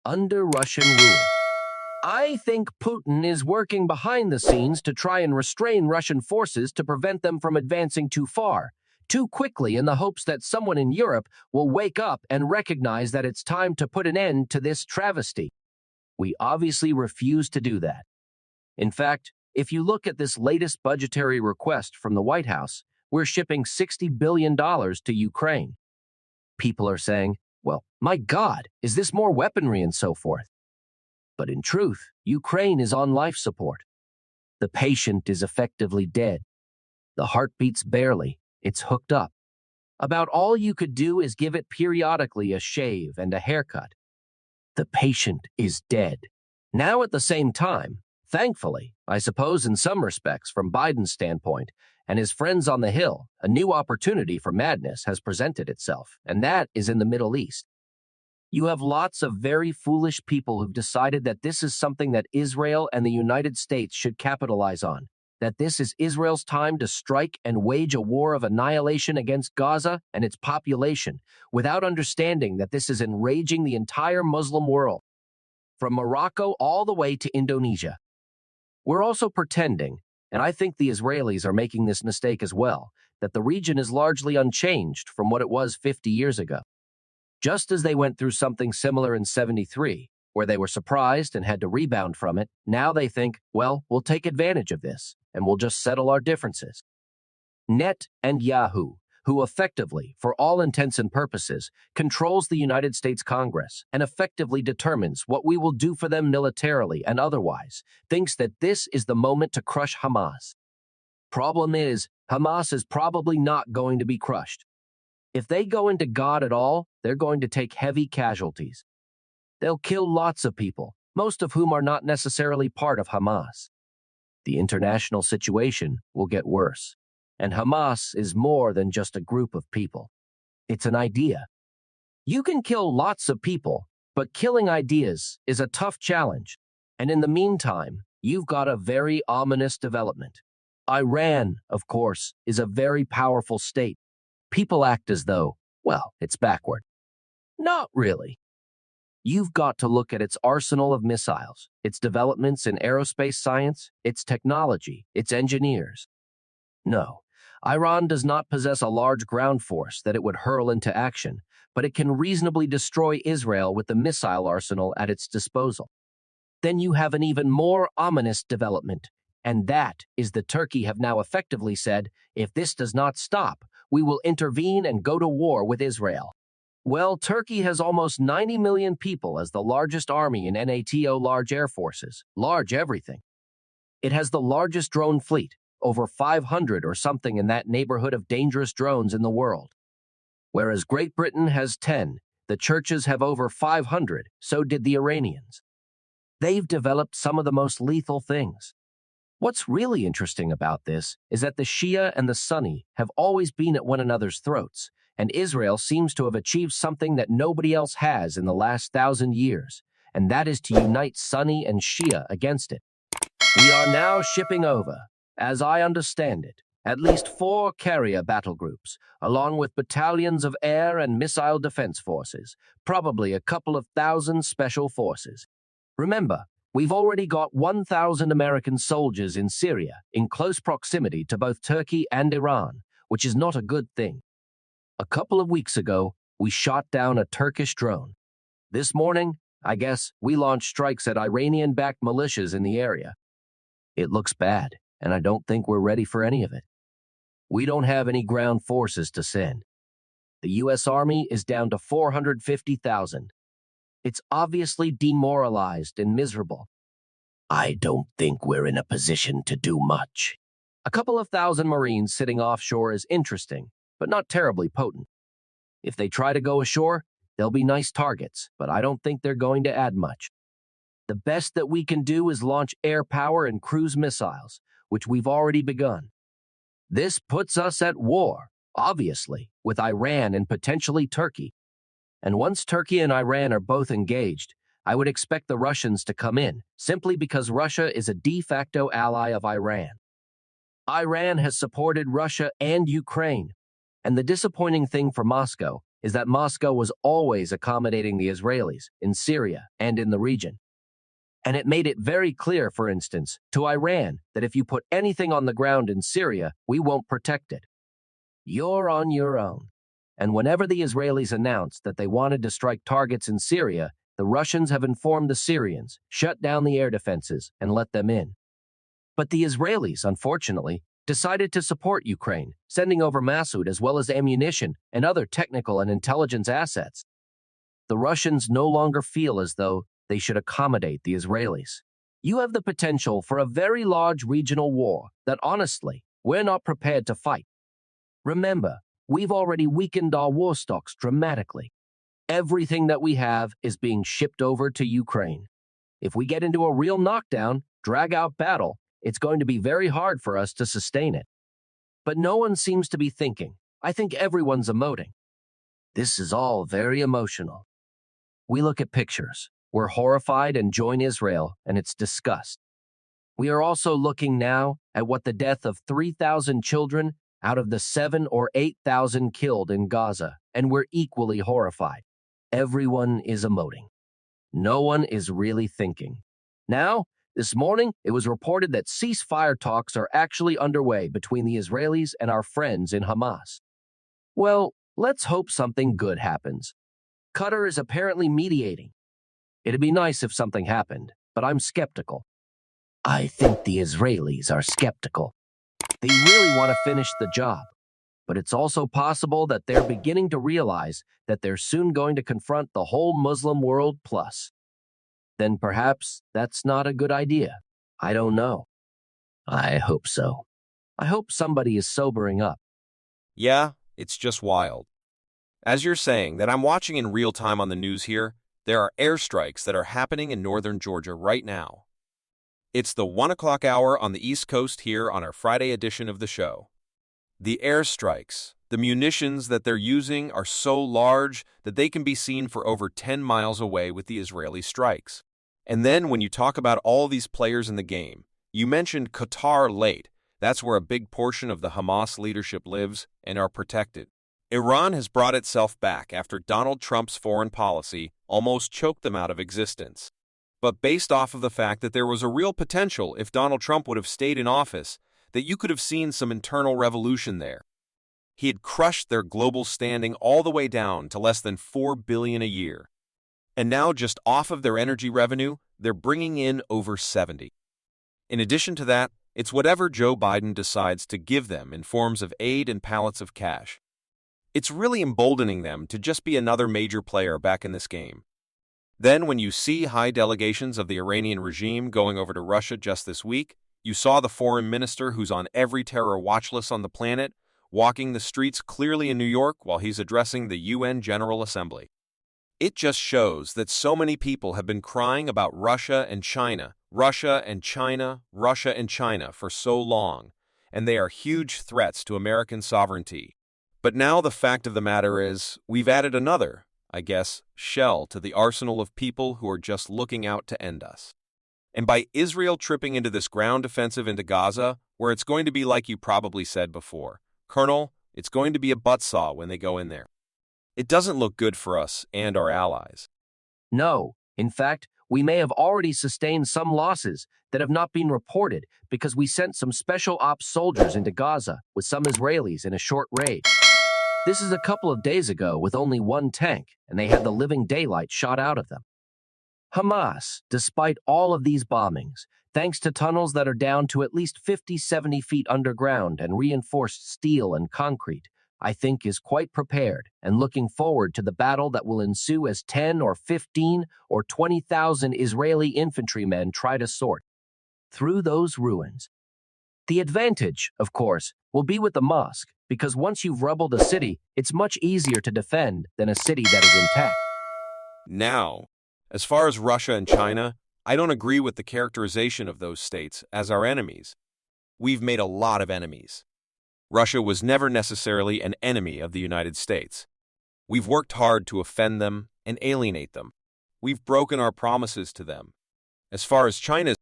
under Russian rule. I think Putin is working behind the scenes to try and restrain Russian forces to prevent them from advancing too far, too quickly, in the hopes that someone in Europe will wake up and recognize that it's time to put an end to this travesty. We obviously refuse to do that. In fact, if you look at this latest budgetary request from the White House, we're shipping $60 billion to Ukraine. People are saying, well, my God, is this more weaponry and so forth? But in truth, Ukraine is on life support. The patient is effectively dead. The heart beats barely. It's hooked up. About all you could do is give it periodically a shave and a haircut. The patient is dead. Now at the same time, thankfully, I suppose in some respects from Biden's standpoint, and his friends on the Hill, a new opportunity for madness has presented itself, and that is in the Middle East. You have lots of very foolish people who've decided that this is something that Israel and the United States should capitalize on, that this is Israel's time to strike and wage a war of annihilation against Gaza and its population, without understanding that this is enraging the entire Muslim world, from Morocco all the way to Indonesia. We're also pretending, and I think the Israelis are making this mistake as well, that the region is largely unchanged from what it was 50 years ago. Just as they went through something similar in '73, where they were surprised and had to rebound from it, now they think, well, we'll take advantage of this, and we'll just settle our differences. Net and Yahoo, who effectively, for all intents and purposes, controls the United States Congress and effectively determines what we will do for them militarily and otherwise, thinks that this is the moment to crush Hamas. Problem is, Hamas is probably not going to be crushed. If they go into God at all, they're going to take heavy casualties. They'll kill lots of people, most of whom are not necessarily part of Hamas. The international situation will get worse, and Hamas is more than just a group of people. It's an idea. You can kill lots of people, but killing ideas is a tough challenge, and in the meantime, you've got a very ominous development. Iran, of course, is a very powerful state. People act as though, well, it's backward. Not really. You've got to look at its arsenal of missiles, its developments in aerospace science, its technology, its engineers. No, Iran does not possess a large ground force that it would hurl into action, but it can reasonably destroy Israel with the missile arsenal at its disposal. Then you have an even more ominous development, and that is that Turkey have now effectively said, if this does not stop, we will intervene and go to war with Israel. Well, Turkey has almost 90 million people as the largest army in NATO large air forces, large everything. It has the largest drone fleet, over 500 or something in that neighborhood of dangerous drones in the world. Whereas Great Britain has 10, the churches have over 500, so did the Iranians. They've developed some of the most lethal things. What's really interesting about this is that the Shia and the Sunni have always been at one another's throats, and Israel seems to have achieved something that nobody else has in the last 1,000 years, and that is to unite Sunni and Shia against it. We are now shipping over, as I understand it, at least 4 carrier battle groups, along with battalions of air and missile defense forces, probably a couple of thousand special forces. Remember, we've already got 1,000 American soldiers in Syria, in close proximity to both Turkey and Iran, which is not a good thing. A couple of weeks ago, we shot down a Turkish drone. This morning, I guess, we launched strikes at Iranian-backed militias in the area. It looks bad, and I don't think we're ready for any of it. We don't have any ground forces to send. The U.S. Army is down to 450,000. It's obviously demoralized and miserable. I don't think we're in a position to do much. A couple of thousand Marines sitting offshore is interesting, but not terribly potent. If they try to go ashore, they'll be nice targets, but I don't think they're going to add much. The best that we can do is launch air power and cruise missiles, which we've already begun. This puts us at war, obviously, with Iran and potentially Turkey. And once Turkey and Iran are both engaged, I would expect the Russians to come in, simply because Russia is a de facto ally of Iran. Iran has supported Russia and Ukraine, and the disappointing thing for Moscow is that Moscow was always accommodating the Israelis in Syria and in the region. And it made it very clear, for instance, to Iran that if you put anything on the ground in Syria, we won't protect it. You're on your own. And whenever the Israelis announced that they wanted to strike targets in Syria, the Russians have informed the Syrians, shut down the air defenses, and let them in. But the Israelis, unfortunately, decided to support Ukraine, sending over Massoud as well as ammunition and other technical and intelligence assets. The Russians no longer feel as though they should accommodate the Israelis. You have the potential for a very large regional war that, honestly, we're not prepared to fight. Remember, we've already weakened our war stocks dramatically. Everything that we have is being shipped over to Ukraine. If we get into a real knockdown, drag-out battle, it's going to be very hard for us to sustain it. But no one seems to be thinking. I think everyone's emoting. This is all very emotional. We look at pictures. We're horrified and join Israel, and it's disgust. We are also looking now at what the death of 3,000 children out of the 7,000 or 8,000 killed in Gaza, and we're equally horrified. Everyone is emoting. No one is really thinking. Now, this morning, it was reported that ceasefire talks are actually underway between the Israelis and our friends in Hamas. Well, let's hope something good happens. Qatar is apparently mediating. It'd be nice if something happened, but I'm skeptical. I think the Israelis are skeptical. They really want to finish the job, but it's also possible that they're beginning to realize that they're soon going to confront the whole Muslim world plus. Then perhaps that's not a good idea. I don't know. I hope so. I hope somebody is sobering up. Yeah, it's just wild. As you're saying that I'm watching in real time on the news here, there are airstrikes that are happening in northern Georgia right now. It's the 1 o'clock hour on the East Coast here on our Friday edition of the show. The airstrikes, the munitions that they're using are so large that they can be seen for over 10 miles away with the Israeli strikes. And then when you talk about all these players in the game, you mentioned Qatar late. That's where a big portion of the Hamas leadership lives and are protected. Iran has brought itself back after Donald Trump's foreign policy almost choked them out of existence. But based off of the fact that there was a real potential if Donald Trump would have stayed in office, that you could have seen some internal revolution there. He had crushed their global standing all the way down to less than $4 billion a year. And now just off of their energy revenue, they're bringing in over 70. In addition to that, it's whatever Joe Biden decides to give them in forms of aid and pallets of cash. It's really emboldening them to just be another major player back in this game. Then when you see high delegations of the Iranian regime going over to Russia just this week, you saw the foreign minister who's on every terror watch list on the planet, walking the streets clearly in New York while he's addressing the UN General Assembly. It just shows that so many people have been crying about Russia and China, Russia and China, Russia and China for so long, and they are huge threats to American sovereignty. But now the fact of the matter is, we've added another, I guess, shell to the arsenal of people who are just looking out to end us. And by Israel tripping into this ground offensive into Gaza, where it's going to be like you probably said before, Colonel, it's going to be a buttsaw when they go in there. It doesn't look good for us and our allies. No, in fact, we may have already sustained some losses that have not been reported because we sent some special ops soldiers into Gaza with some Israelis in a short raid. This is a couple of days ago with only one tank, and they had the living daylight shot out of them. Hamas, despite all of these bombings, thanks to tunnels that are down to at least 50-70 feet underground and reinforced steel and concrete, I think is quite prepared and looking forward to the battle that will ensue as 10 or 15 or 20,000 Israeli infantrymen try to sort through those ruins. The advantage, of course, will be with the mosque, because once you've rubbled a city, it's much easier to defend than a city that is intact. Now, as far as Russia and China, I don't agree with the characterization of those states as our enemies. We've made a lot of enemies. Russia was never necessarily an enemy of the United States. We've worked hard to offend them and alienate them. We've broken our promises to them. As far as China